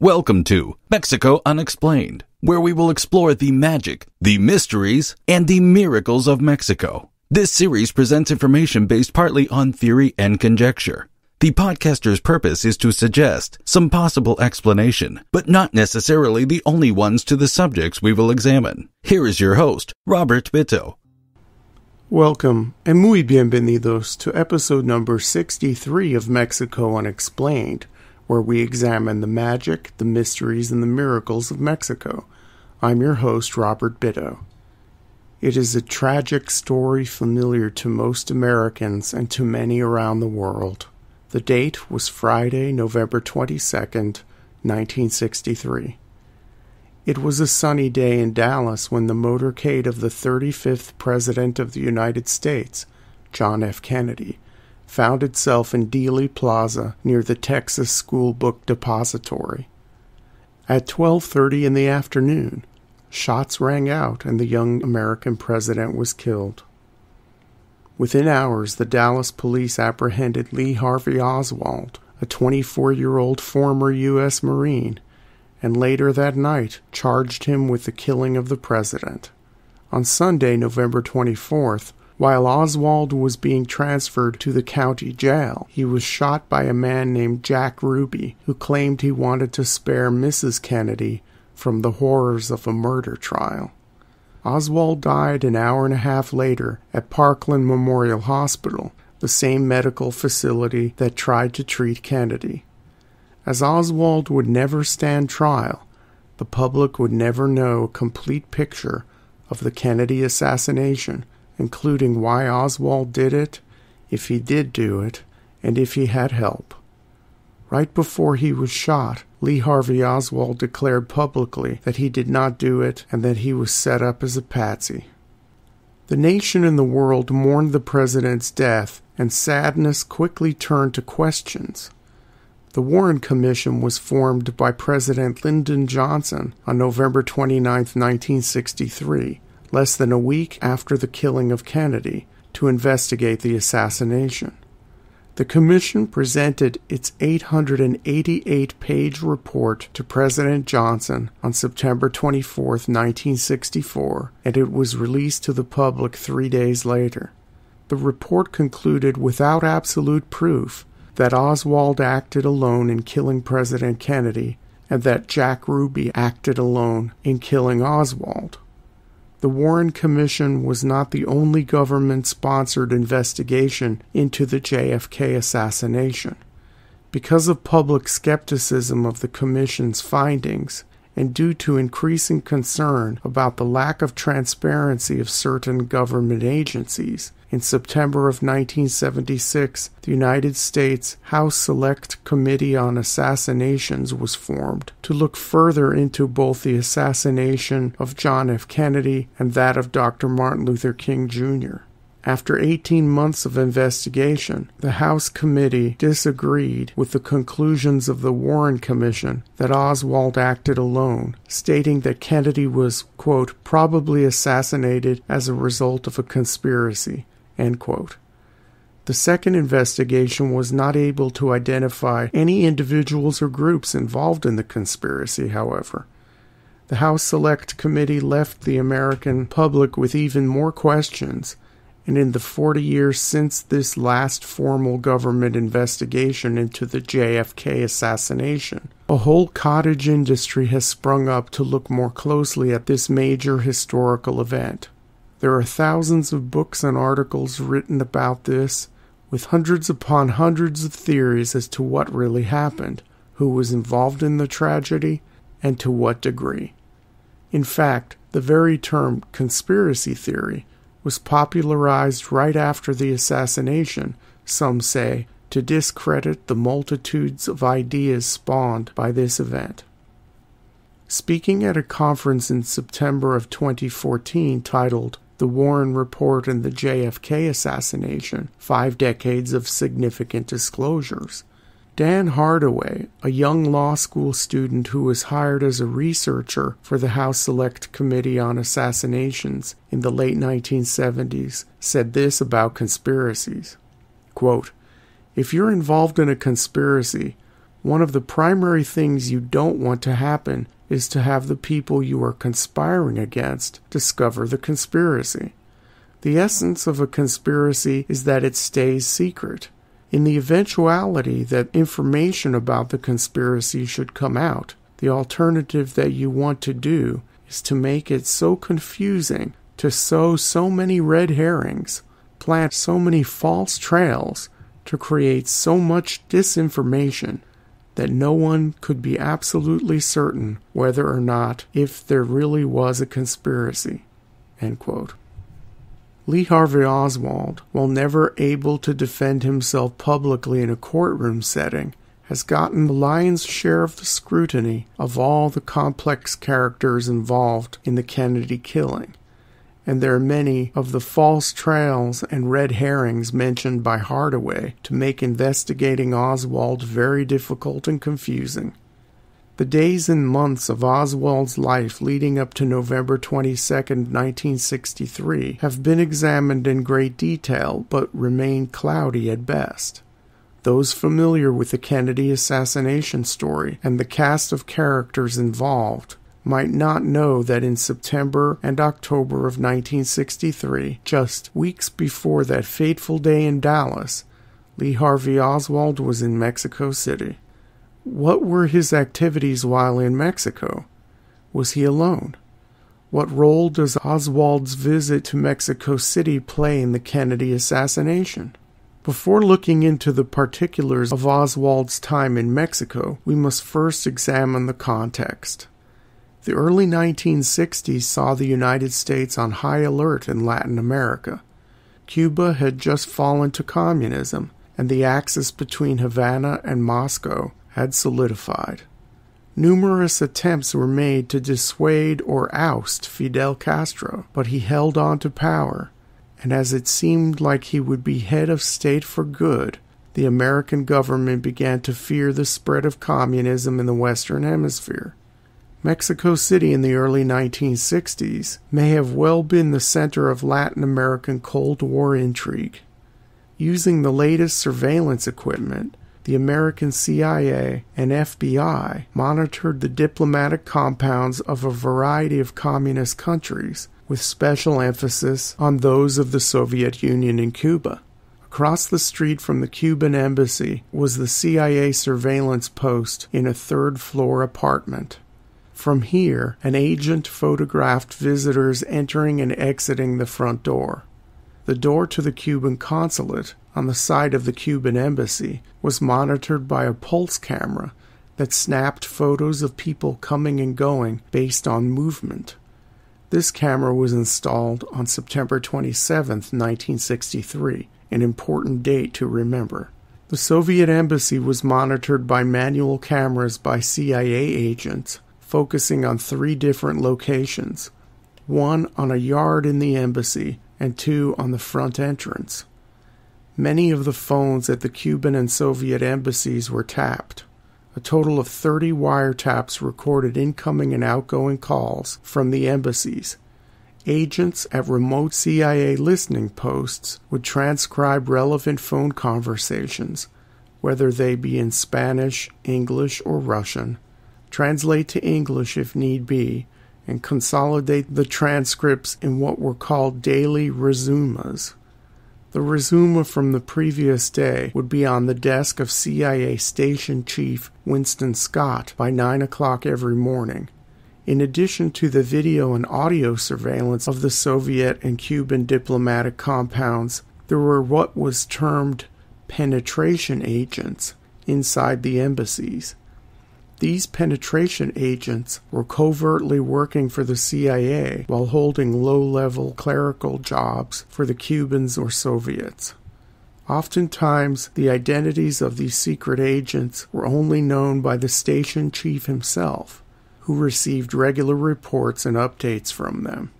Welcome to Mexico Unexplained, where we will explore the magic, the mysteries, and the miracles of Mexico. This series presents information based partly on theory and conjecture. The podcaster's purpose is to suggest some possible explanation, but not necessarily the only ones to the subjects we will examine. Here is your host, Robert Bitto. Welcome, and muy bienvenidos to episode number 63 of Mexico Unexplained, where we examine the magic, the mysteries, and the miracles of Mexico. I'm your host, Robert Bitto. It is a tragic story familiar to most Americans and to many around the world. The date was Friday, November 22nd, 1963. It was a sunny day in Dallas when the motorcade of the 35th President of the United States, John F. Kennedy, found itself in Dealey Plaza near the Texas School Book Depository. At 12:30 in the afternoon, shots rang out and the young American president was killed. Within hours, the Dallas police apprehended Lee Harvey Oswald, a 24-year-old former U.S. Marine, and later that night charged him with the killing of the president. On Sunday, November 24th, while Oswald was being transferred to the county jail, he was shot by a man named Jack Ruby, who claimed he wanted to spare Mrs. Kennedy from the horrors of a murder trial. Oswald died an hour and a half later at Parkland Memorial Hospital, the same medical facility that tried to treat Kennedy. As Oswald would never stand trial, the public would never know a complete picture of the Kennedy assassination, including why Oswald did it, if he did do it, and if he had help. Right before he was shot, Lee Harvey Oswald declared publicly that he did not do it and that he was set up as a patsy. The nation and the world mourned the president's death, and sadness quickly turned to questions. The Warren Commission was formed by President Lyndon Johnson on November 29, 1963, less than a week after the killing of Kennedy, to investigate the assassination. The commission presented its 888-page report to President Johnson on September 24, 1964, and it was released to the public 3 days later. The report concluded without absolute proof that Oswald acted alone in killing President Kennedy and that Jack Ruby acted alone in killing Oswald. The Warren Commission was not the only government-sponsored investigation into the JFK assassination. Because of public skepticism of the Commission's findings, and due to increasing concern about the lack of transparency of certain government agencies, in September of 1976, the United States House Select Committee on Assassinations was formed to look further into both the assassination of John F. Kennedy and that of Dr. Martin Luther King, Jr. After 18 months of investigation, the House Committee disagreed with the conclusions of the Warren Commission that Oswald acted alone, stating that Kennedy was, quote, probably assassinated as a result of a conspiracy, end quote. The second investigation was not able to identify any individuals or groups involved in the conspiracy, however. The House Select Committee left the American public with even more questions, and in the 40 years since this last formal government investigation into the JFK assassination, a whole cottage industry has sprung up to look more closely at this major historical event. There are thousands of books and articles written about this, with hundreds upon hundreds of theories as to what really happened, who was involved in the tragedy, and to what degree. In fact, the very term conspiracy theory was popularized right after the assassination, some say, to discredit the multitudes of ideas spawned by this event. Speaking at a conference in September of 2014 titled The Warren Report and the JFK Assassination, 5 Decades of Significant Disclosures, Dan Hardaway, a young law school student who was hired as a researcher for the House Select Committee on Assassinations in the late 1970s, said this about conspiracies. Quote, "If you're involved in a conspiracy, One of the primary things you don't want to happen is to have the people you are conspiring against discover the conspiracy. The essence of a conspiracy is that it stays secret. In the eventuality that information about the conspiracy should come out, the alternative that you want to do is to make it so confusing, to sow so many red herrings, plant so many false trails, to create so much disinformation that no one could be absolutely certain whether or not if there really was a conspiracy." End quote. Lee Harvey Oswald, while never able to defend himself publicly in a courtroom setting, has gotten the lion's share of the scrutiny of all the complex characters involved in the Kennedy killing, and there are many of the false trails and red herrings mentioned by Hardaway to make investigating Oswald very difficult and confusing. The days and months of Oswald's life leading up to November 22, 1963 have been examined in great detail but remain cloudy at best. Those familiar with the Kennedy assassination story and the cast of characters involved might not know that in September and October of 1963, just weeks before that fateful day in Dallas, Lee Harvey Oswald was in Mexico City. What were his activities while in Mexico? Was he alone? What role does Oswald's visit to Mexico City play in the Kennedy assassination? Before looking into the particulars of Oswald's time in Mexico, we must first examine the context. The early 1960s saw the United States on high alert in Latin America. Cuba had just fallen to communism, and the axis between Havana and Moscow had solidified. Numerous attempts were made to dissuade or oust Fidel Castro, but he held on to power, and as it seemed like he would be head of state for good, the American government began to fear the spread of communism in the Western Hemisphere. Mexico City in the early 1960s may have well been the center of Latin American Cold War intrigue. Using the latest surveillance equipment, the American CIA and FBI monitored the diplomatic compounds of a variety of communist countries, with special emphasis on those of the Soviet Union and Cuba. Across the street from the Cuban embassy was the CIA surveillance post in a third-floor apartment. From here, an agent photographed visitors entering and exiting the front door. The door to the Cuban consulate, on the side of the Cuban embassy, was monitored by a pulse camera that snapped photos of people coming and going based on movement. This camera was installed on September 27, 1963, an important date to remember. The Soviet embassy was monitored by manual cameras by CIA agents, focusing on 3 different locations, 1 on a yard in the embassy and 2 on the front entrance. Many of the phones at the Cuban and Soviet embassies were tapped. A total of 30 wiretaps recorded incoming and outgoing calls from the embassies. Agents at remote CIA listening posts would transcribe relevant phone conversations, whether they be in Spanish, English, or Russian, translate to English if need be, and consolidate the transcripts in what were called daily resumas. The resuma from the previous day would be on the desk of CIA Station Chief Winston Scott by 9 o'clock every morning. In addition to the video and audio surveillance of the Soviet and Cuban diplomatic compounds, there were what was termed penetration agents inside the embassies. These penetration agents were covertly working for the CIA while holding low-level clerical jobs for the Cubans or Soviets. Oftentimes, the identities of these secret agents were only known by the station chief himself, who received regular reports and updates from them.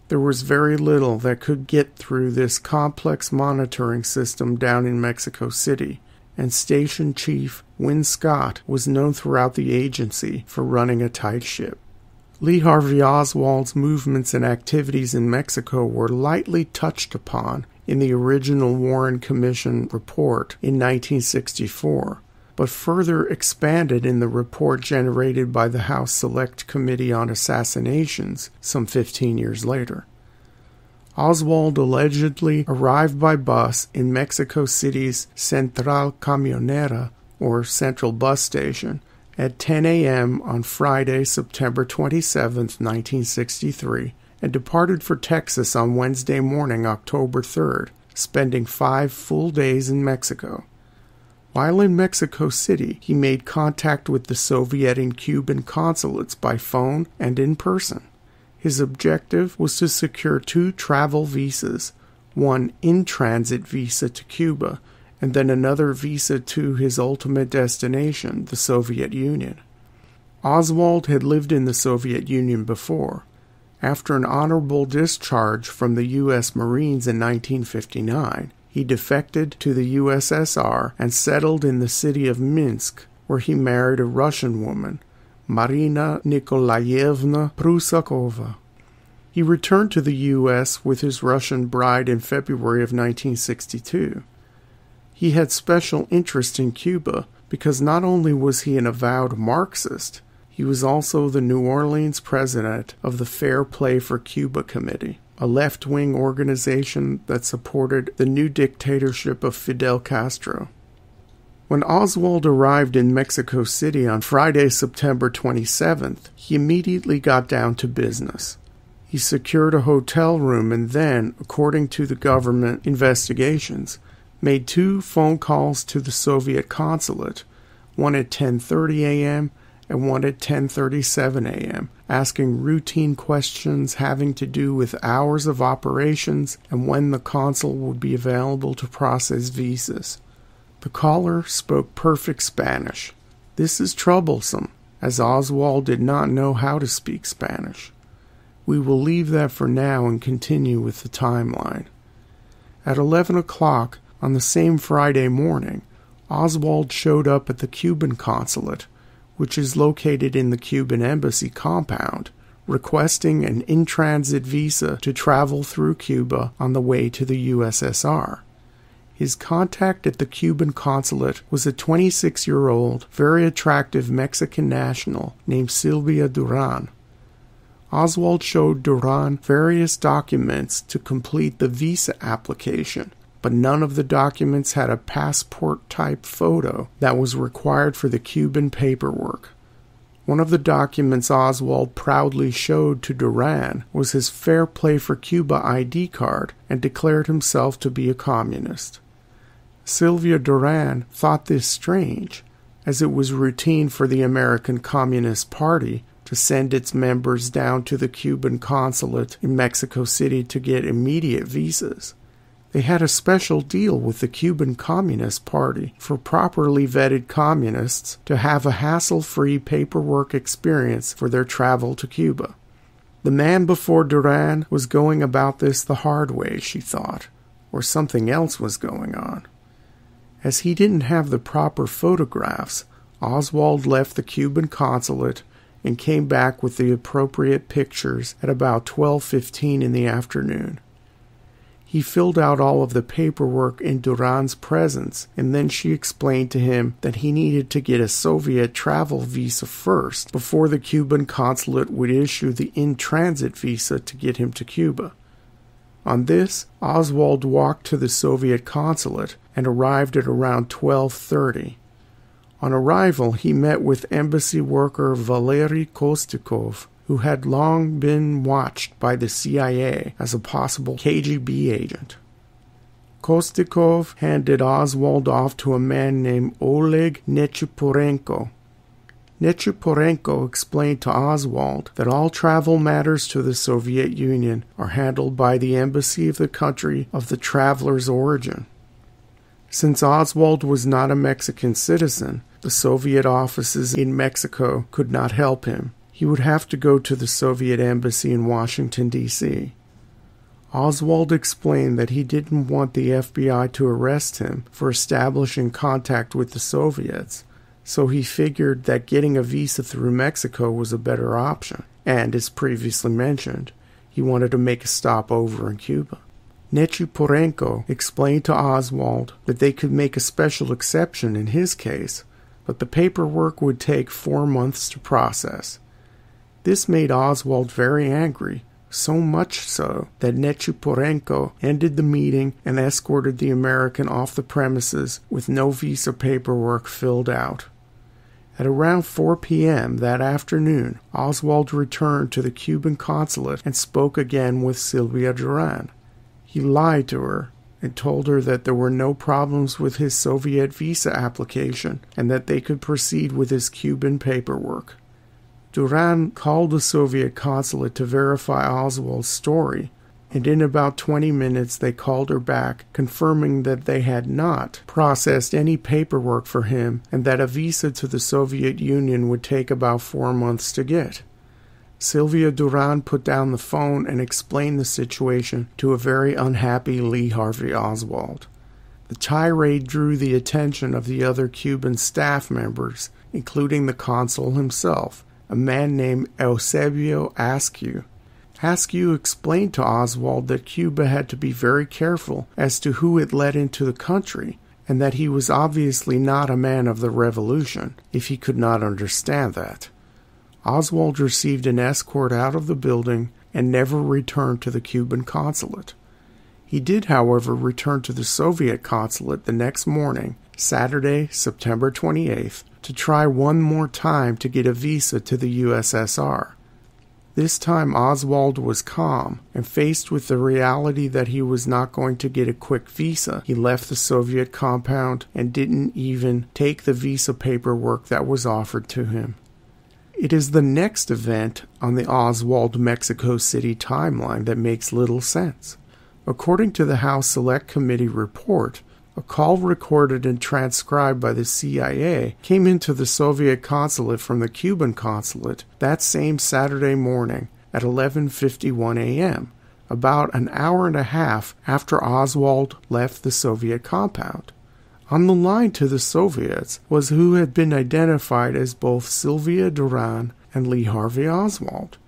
There was very little that could get through this complex monitoring system down in Mexico City, and Station Chief Win Scott was known throughout the agency for running a tight ship. Lee Harvey Oswald's movements and activities in Mexico were lightly touched upon in the original Warren Commission report in 1964, but further expanded in the report generated by the House Select Committee on Assassinations some 15 years later. Oswald allegedly arrived by bus in Mexico City's Central Camionera, or Central Bus Station, at 10 a.m. on Friday, September 27, 1963, and departed for Texas on Wednesday morning, October 3rd, spending 5 full days in Mexico. While in Mexico City, he made contact with the Soviet and Cuban consulates by phone and in person. His objective was to secure 2 travel visas, one in-transit visa to Cuba, and then another visa to his ultimate destination, the Soviet Union. Oswald had lived in the Soviet Union before. After an honorable discharge from the U.S. Marines in 1959, he defected to the USSR and settled in the city of Minsk, where he married a Russian woman, Marina Nikolaevna Prusakova. He returned to the U.S. with his Russian bride in February of 1962. He had special interest in Cuba because not only was he an avowed Marxist, he was also the New Orleans president of the Fair Play for Cuba Committee, a left-wing organization that supported the new dictatorship of Fidel Castro. When Oswald arrived in Mexico City on Friday, September 27th, he immediately got down to business. He secured a hotel room and then, according to the government investigations, made 2 phone calls to the Soviet consulate, one at 10:30 a.m. and one at 10:37 a.m., asking routine questions having to do with hours of operations and when the consul would be available to process visas. The caller spoke perfect Spanish. This is troublesome, as Oswald did not know how to speak Spanish. We will leave that for now and continue with the timeline. At 11 o'clock on the same Friday morning, Oswald showed up at the Cuban consulate, which is located in the Cuban embassy compound, requesting an in-transit visa to travel through Cuba on the way to the USSR. His contact at the Cuban consulate was a 26-year-old, very attractive Mexican national named Sylvia Duran. Oswald showed Duran various documents to complete the visa application, but none of the documents had a passport-type photo that was required for the Cuban paperwork. One of the documents Oswald proudly showed to Duran was his Fair Play for Cuba ID card and declared himself to be a communist. Sylvia Duran thought this strange, as it was routine for the American Communist Party to send its members down to the Cuban consulate in Mexico City to get immediate visas. They had a special deal with the Cuban Communist Party for properly vetted communists to have a hassle-free paperwork experience for their travel to Cuba. The man before Duran was going about this the hard way, she thought, or something else was going on. As he didn't have the proper photographs, Oswald left the Cuban consulate and came back with the appropriate pictures at about 12:15 in the afternoon. He filled out all of the paperwork in Duran's presence, and then she explained to him that he needed to get a Soviet travel visa first before the Cuban consulate would issue the in-transit visa to get him to Cuba. On this, Oswald walked to the Soviet consulate and arrived at around 12:30. On arrival, he met with embassy worker Valery Kostikov, who had long been watched by the CIA as a possible KGB agent. Kostikov handed Oswald off to a man named Oleg Nechiporenko. Nechiporenko explained to Oswald that all travel matters to the Soviet Union are handled by the embassy of the country of the traveler's origin. Since Oswald was not a Mexican citizen, the Soviet offices in Mexico could not help him. He would have to go to the Soviet embassy in Washington, D.C. Oswald explained that he didn't want the FBI to arrest him for establishing contact with the Soviets, so he figured that getting a visa through Mexico was a better option, and, as previously mentioned, he wanted to make a stop over in Cuba. Nechiporenko explained to Oswald that they could make a special exception in his case, but the paperwork would take 4 months to process. This made Oswald very angry, so much so that Nechiporenko ended the meeting and escorted the American off the premises with no visa paperwork filled out. At around 4 p.m. that afternoon, Oswald returned to the Cuban consulate and spoke again with Sylvia Duran. He lied to her and told her that there were no problems with his Soviet visa application and that they could proceed with his Cuban paperwork. Duran called the Soviet consulate to verify Oswald's story, and in about 20 minutes they called her back, confirming that they had not processed any paperwork for him and that a visa to the Soviet Union would take about 4 months to get. Sylvia Duran put down the phone and explained the situation to a very unhappy Lee Harvey Oswald. The tirade drew the attention of the other Cuban staff members, including the consul himself, a man named Eusebio Askew. Askew explained to Oswald that Cuba had to be very careful as to who it let into the country, and that he was obviously not a man of the revolution, if he could not understand that. Oswald received an escort out of the building and never returned to the Cuban consulate. He did, however, return to the Soviet consulate the next morning, Saturday, September 28th, to try one more time to get a visa to the USSR. This time Oswald was calm, and faced with the reality that he was not going to get a quick visa, he left the Soviet compound and didn't even take the visa paperwork that was offered to him. It is the next event on the Oswald Mexico City timeline that makes little sense. According to the House Select Committee report, a call recorded and transcribed by the CIA came into the Soviet consulate from the Cuban consulate that same Saturday morning at 11:51 a.m., about an hour and a half after Oswald left the Soviet compound. On the line to the Soviets was who had been identified as both Sylvia Duran and Lee Harvey Oswald.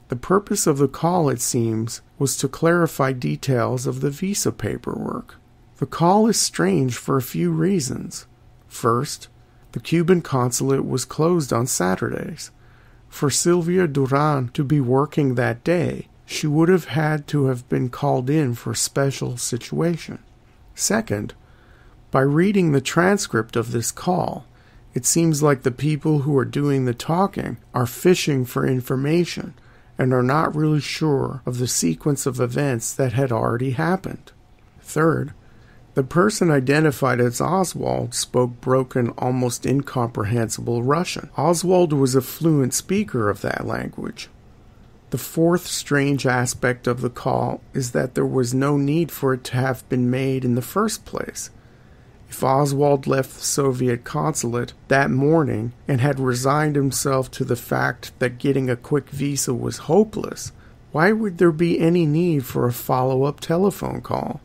The purpose of the call, it seems, was to clarify details of the visa paperwork. The call is strange for a few reasons. First, the Cuban consulate was closed on Saturdays. For Sylvia Duran to be working that day, she would have had to have been called in for a special situation. Second, by reading the transcript of this call, it seems like the people who are doing the talking are fishing for information and are not really sure of the sequence of events that had already happened. Third, the person identified as Oswald spoke broken, almost incomprehensible Russian. Oswald was a fluent speaker of that language. The fourth strange aspect of the call is that there was no need for it to have been made in the first place. If Oswald left the Soviet consulate that morning and had resigned himself to the fact that getting a quick visa was hopeless, why would there be any need for a follow-up telephone call?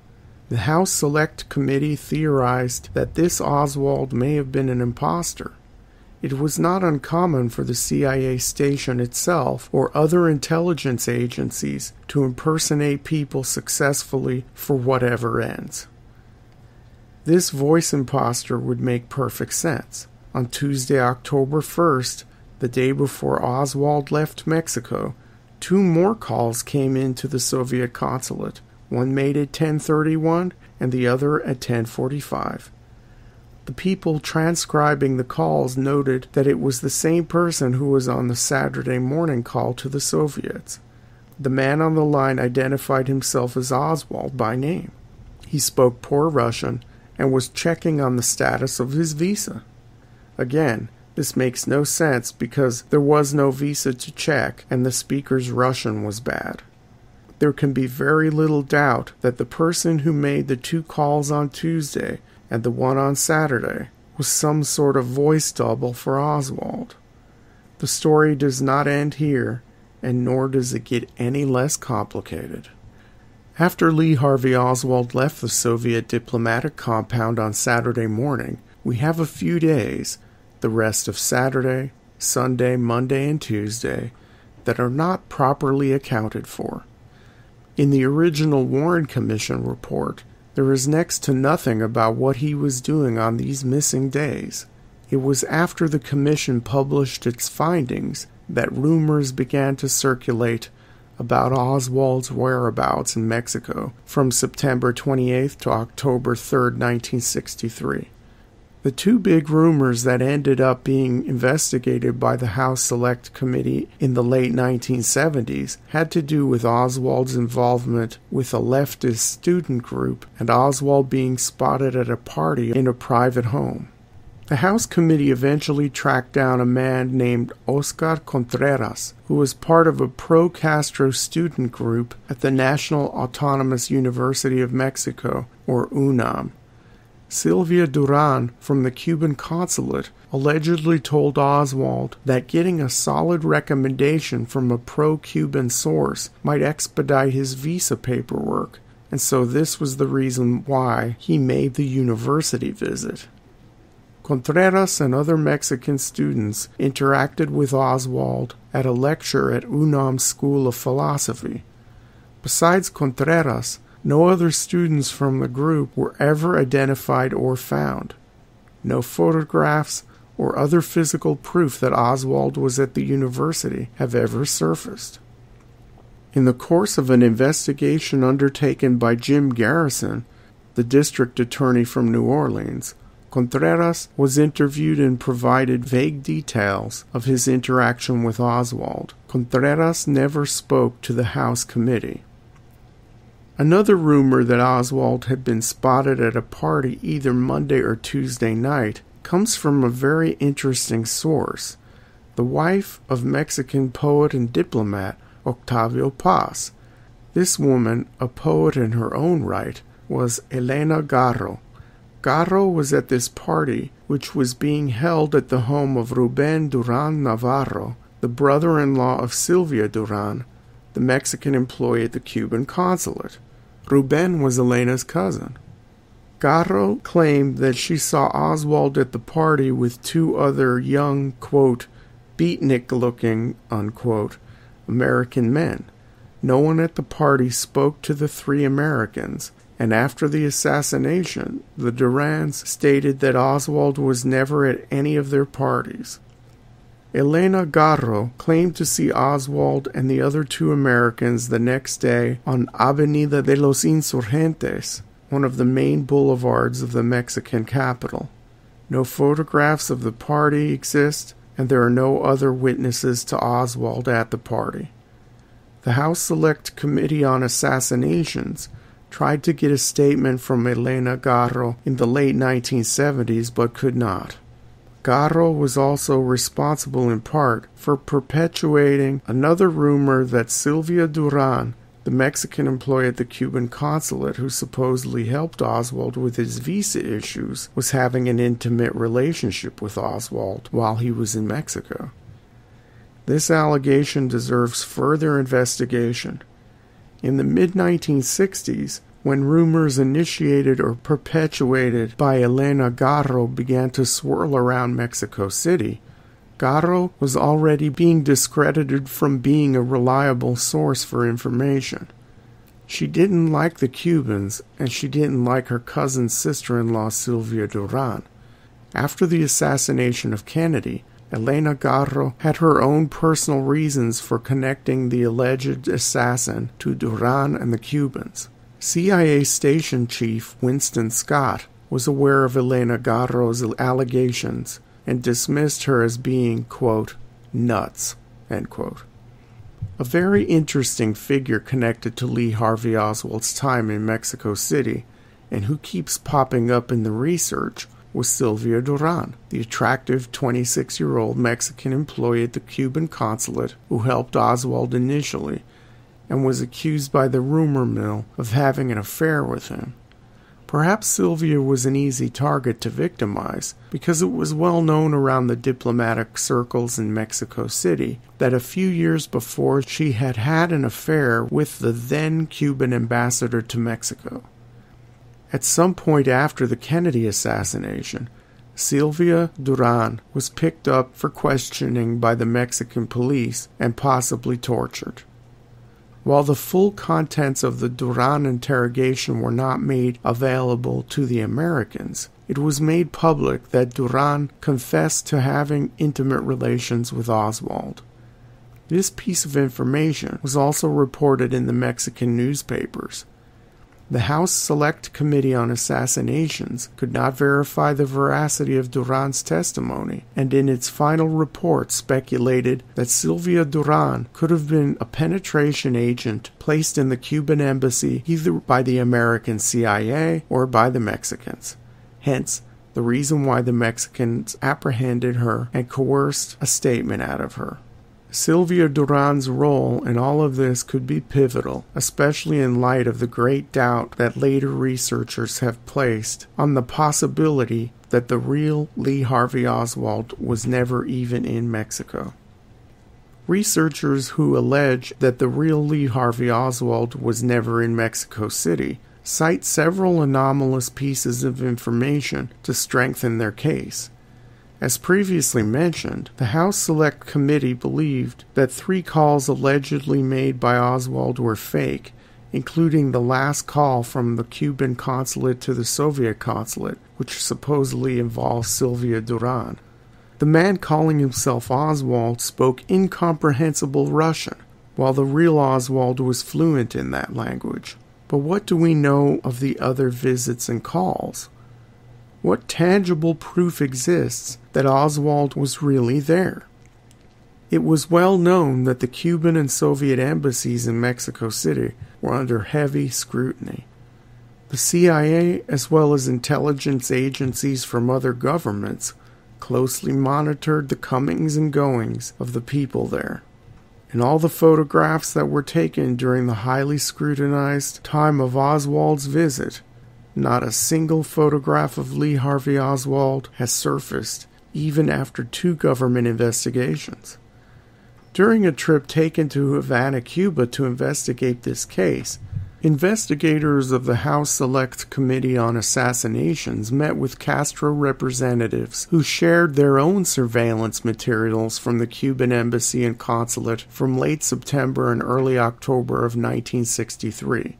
The House Select Committee theorized that this Oswald may have been an imposter. It was not uncommon for the CIA station itself or other intelligence agencies to impersonate people successfully for whatever ends. This voice imposter would make perfect sense. On Tuesday, October 1st, the day before Oswald left Mexico, 2 more calls came into the Soviet consulate. One made at 10:31 and the other at 10:45. The people transcribing the calls noted that it was the same person who was on the Saturday morning call to the Soviets. The man on the line identified himself as Oswald by name. He spoke poor Russian and was checking on the status of his visa. Again, this makes no sense because there was no visa to check and the speaker's Russian was bad. There can be very little doubt that the person who made the 2 calls on Tuesday and the one on Saturday was some sort of voice double for Oswald. The story does not end here, and nor does it get any less complicated. After Lee Harvey Oswald left the Soviet diplomatic compound on Saturday morning, we have a few days, the rest of Saturday, Sunday, Monday, and Tuesday, that are not properly accounted for. In the original Warren Commission report, there is next to nothing about what he was doing on these missing days. It was after the commission published its findings that rumors began to circulate about Oswald's whereabouts in Mexico from September 28th to October 3rd, 1963. The two big rumors that ended up being investigated by the House Select Committee in the late 1970s had to do with Oswald's involvement with a leftist student group and Oswald being spotted at a party in a private home. The House Committee eventually tracked down a man named Oscar Contreras, who was part of a pro-Castro student group at the National Autonomous University of Mexico, or UNAM. Sylvia Duran from the Cuban consulate allegedly told Oswald that getting a solid recommendation from a pro-Cuban source might expedite his visa paperwork, and so this was the reason why he made the university visit. Contreras and other Mexican students interacted with Oswald at a lecture at UNAM's School of Philosophy. Besides Contreras, no other students from the group were ever identified or found. No photographs or other physical proof that Oswald was at the university have ever surfaced. In the course of an investigation undertaken by Jim Garrison, the district attorney from New Orleans, Contreras was interviewed and provided vague details of his interaction with Oswald. Contreras never spoke to the House Committee. Another rumor that Oswald had been spotted at a party either Monday or Tuesday night comes from a very interesting source, the wife of Mexican poet and diplomat Octavio Paz. This woman, a poet in her own right, was Elena Garro. Garro was at this party, which was being held at the home of Rubén Durán Navarro, the brother-in-law of Sylvia Duran, the Mexican employee at the Cuban consulate. Rubén was Elena's cousin. Garro claimed that she saw Oswald at the party with two other young, quote, beatnik-looking, unquote, American men. No one at the party spoke to the three Americans, and after the assassination, the Durans stated that Oswald was never at any of their parties. Elena Garro claimed to see Oswald and the other two Americans the next day on Avenida de los Insurgentes, one of the main boulevards of the Mexican capital. No photographs of the party exist, and there are no other witnesses to Oswald at the party. The House Select Committee on Assassinations tried to get a statement from Elena Garro in the late 1970s but could not. Garro was also responsible in part for perpetuating another rumor that Sylvia Duran, the Mexican employee at the Cuban consulate who supposedly helped Oswald with his visa issues, was having an intimate relationship with Oswald while he was in Mexico. This allegation deserves further investigation. In the mid-1960s, when rumors initiated or perpetuated by Elena Garro began to swirl around Mexico City, Garro was already being discredited from being a reliable source for information. She didn't like the Cubans, and she didn't like her cousin's sister-in-law Sylvia Duran. After the assassination of Kennedy, Elena Garro had her own personal reasons for connecting the alleged assassin to Duran and the Cubans. CIA Station Chief Winston Scott was aware of Elena Garro's allegations and dismissed her as being, quote, nuts, end quote. A very interesting figure connected to Lee Harvey Oswald's time in Mexico City, and who keeps popping up in the research, was Sylvia Duran, the attractive 26-year-old Mexican employee at the Cuban consulate who helped Oswald initially, and was accused by the rumor mill of having an affair with him. Perhaps Sylvia was an easy target to victimize, because it was well known around the diplomatic circles in Mexico City that a few years before she had had an affair with the then Cuban ambassador to Mexico. At some point after the Kennedy assassination, Sylvia Duran was picked up for questioning by the Mexican police and possibly tortured. While the full contents of the Duran interrogation were not made available to the Americans, it was made public that Duran confessed to having intimate relations with Oswald. This piece of information was also reported in the Mexican newspapers. The House Select Committee on Assassinations could not verify the veracity of Duran's testimony, and in its final report speculated that Sylvia Duran could have been a penetration agent placed in the Cuban embassy either by the American CIA or by the Mexicans. Hence, the reason why the Mexicans apprehended her and coerced a statement out of her. Sylvia Duran's role in all of this could be pivotal, especially in light of the great doubt that later researchers have placed on the possibility that the real Lee Harvey Oswald was never even in Mexico. Researchers who allege that the real Lee Harvey Oswald was never in Mexico City cite several anomalous pieces of information to strengthen their case. As previously mentioned, the House Select Committee believed that 3 calls allegedly made by Oswald were fake, including the last call from the Cuban consulate to the Soviet consulate, which supposedly involves Sylvia Duran. The man calling himself Oswald spoke incomprehensible Russian, while the real Oswald was fluent in that language. But what do we know of the other visits and calls? What tangible proof exists that Oswald was really there? It was well known that the Cuban and Soviet embassies in Mexico City were under heavy scrutiny. The CIA, as well as intelligence agencies from other governments, closely monitored the comings and goings of the people there. In all the photographs that were taken during the highly scrutinized time of Oswald's visit, not a single photograph of Lee Harvey Oswald has surfaced, even after 2 government investigations. During a trip taken to Havana, Cuba to investigate this case, investigators of the House Select Committee on Assassinations met with Castro representatives who shared their own surveillance materials from the Cuban embassy and consulate from late September and early October of 1963.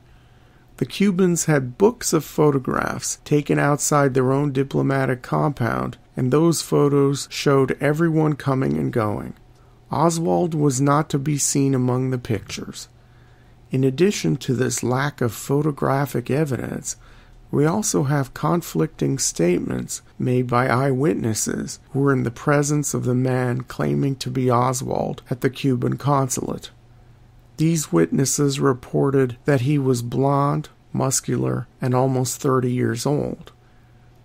The Cubans had books of photographs taken outside their own diplomatic compound, and those photos showed everyone coming and going. Oswald was not to be seen among the pictures. In addition to this lack of photographic evidence, we also have conflicting statements made by eyewitnesses who were in the presence of the man claiming to be Oswald at the Cuban consulate. These witnesses reported that he was blond, muscular, and almost 30 years old.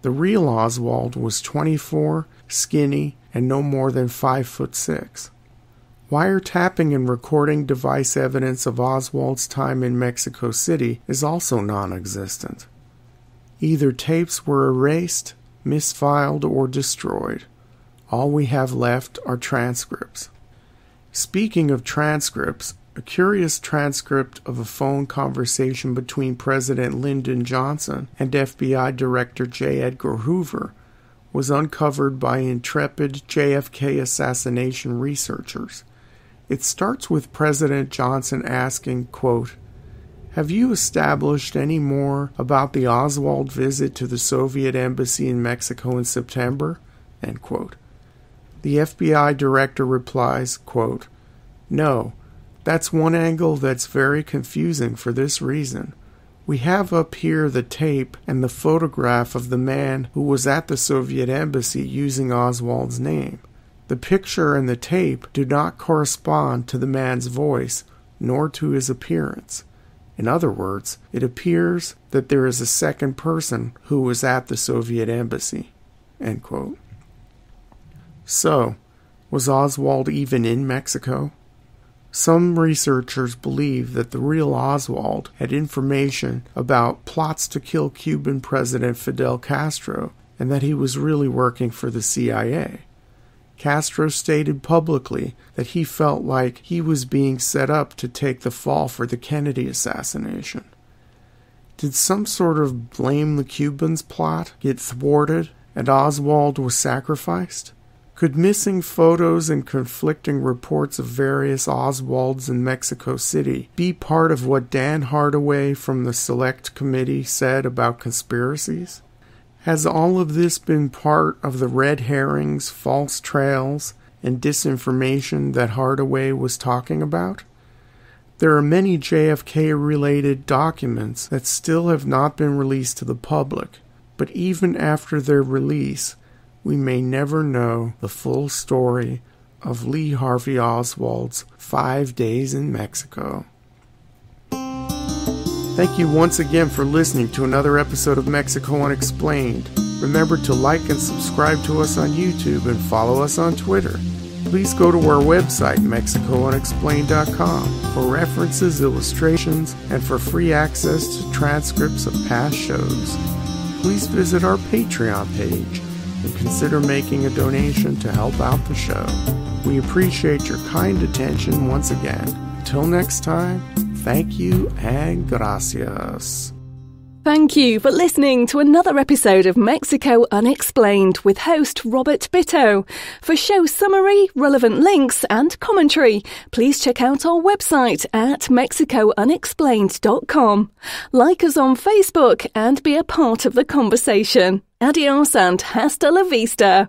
The real Oswald was 24, skinny, and no more than 5'6". Wiretapping and recording device evidence of Oswald's time in Mexico City is also non-existent. Either tapes were erased, misfiled, or destroyed. All we have left are transcripts. Speaking of transcripts, a curious transcript of a phone conversation between President Lyndon Johnson and FBI Director J. Edgar Hoover was uncovered by intrepid JFK assassination researchers. It starts with President Johnson asking, quote, "Have you established any more about the Oswald visit to the Soviet embassy in Mexico in September?" End quote. The FBI director replies, quote, "No, that's one angle that's very confusing for this reason. We have up here the tape and the photograph of the man who was at the Soviet embassy using Oswald's name. The picture and the tape do not correspond to the man's voice, nor to his appearance. In other words, it appears that there is a second person who was at the Soviet embassy." End quote. So, was Oswald even in Mexico? Some researchers believe that the real Oswald had information about plots to kill Cuban President Fidel Castro, and that he was really working for the CIA. Castro stated publicly that he felt like he was being set up to take the fall for the Kennedy assassination. Did some sort of blame the Cubans plot get thwarted and Oswald was sacrificed? Could missing photos and conflicting reports of various Oswalds in Mexico City be part of what Dan Hardaway from the Select Committee said about conspiracies? Has all of this been part of the red herrings, false trails, and disinformation that Hardaway was talking about? There are many JFK-related documents that still have not been released to the public, but even after their release, we may never know the full story of Lee Harvey Oswald's 5 days in Mexico. Thank you once again for listening to another episode of Mexico Unexplained. Remember to like and subscribe to us on YouTube and follow us on Twitter. Please go to our website, MexicoUnexplained.com, for references, illustrations, and for free access to transcripts of past shows. Please visit our Patreon page and consider making a donation to help out the show. We appreciate your kind attention once again. Till next time, thank you and gracias. Thank you for listening to another episode of Mexico Unexplained with host Robert Bitto. For show summary, relevant links and commentary, please check out our website at mexicounexplained.com. Like us on Facebook and be a part of the conversation. Adios and hasta la vista.